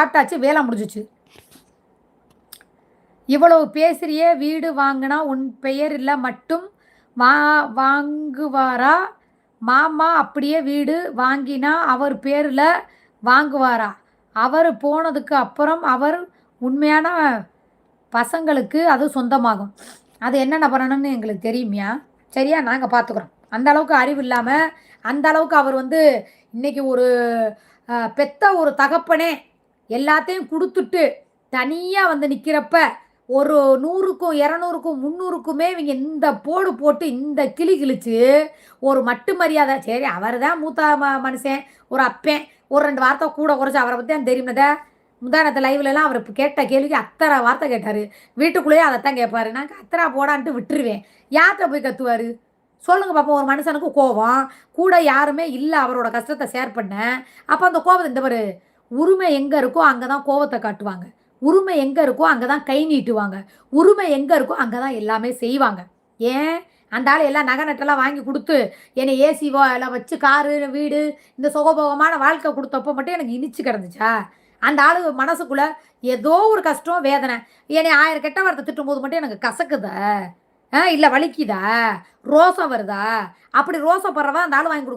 ஆட்டாச்சு, வேலை முடிஞ்சிச்சு. இவ்வளவு பேசுறியே, வீடு வாங்கினா உன் பெயரில் மட்டும் வா வாங்குவாரா? மாமா அப்படியே வீடு வாங்கினா அவர் பேரில் வாங்குவாரா? அவர் போனதுக்கு அப்புறம் அவர் உண்மையான பசங்களுக்கு அது சொந்தமாகும். அது என்னென்ன பண்ணணும்னு எங்களுக்கு தெரியுமியா? சரியா? நாங்கள் பார்த்துக்குறோம். அந்த அளவுக்கு அறிவு இல்லாமல், அந்த அளவுக்கு அவர் வந்து இன்னைக்கு ஒரு பெத்த ஒரு தகப்பனே எல்லாத்தையும் கொடுத்துட்டு தனியாக வந்து நிற்கிறப்ப ஒரு 100க்கும் 200க்கும் 300க்குமே இவங்க இந்த போடு போட்டு இந்த கிளி கிழிச்சு ஒரு மட்டு மரியாதை. சரி, அவர் தான் மூத்த மனுஷன், ஒரு அப்பன், ஒரு 2 வார்த்தை கூட குறைச்சி அவரை பற்றி தான் தெரியுமத. முந்தானத்து லைவ்லலாம் அவர் கேட்ட கேள்விக்கு அத்தனை வார்த்தை கேட்டார். வீட்டுக்குள்ளேயே அதைத்தான் கேட்பாரு. நான் கத்துறா போடான்ட்டு விட்டுருவேன். யார்கிட்ட போய் கத்துவார் சொல்லுங்க பார்ப்போம். ஒரு மனுஷனுக்கு கோவம், கூட யாருமே இல்லை அவரோட கஷ்டத்தை ஷேர் பண்ண. அப்போ அந்த கோபத்தை இந்த பாரு, உரிமை எங்கே இருக்கோ அங்கே தான் கோவத்தை காட்டுவாங்க. உரிமை எங்கே இருக்கோ அங்கே தான் கை நீட்டுவாங்க. உரிமை எங்கே இருக்கோ அங்கே தான் எல்லாமே செய்வாங்க. ஏன் அந்த ஆள் எல்லாம் நகை நட்டெல்லாம் வாங்கி கொடுத்து என்னை ஏசி எல்லாம் வச்சு காரு வீடு இந்த சுகபோகமான வாழ்க்கை கொடுத்தப்போ மட்டும் எனக்கு இனிச்சு கிடந்துச்சா? அந்த ஆளு மனசுக்குள்ள ஏதோ ஒரு கஷ்டம் வேதனை. என்னை 1000 கெட்ட வார்த்தை திட்டும் போது மட்டும் எனக்கு கசக்குதா? இல்லை வலிக்குதா? ரோசம் வருதா? அப்படி ரோசப்படுறவன் அந்த ஆள் வாங்கி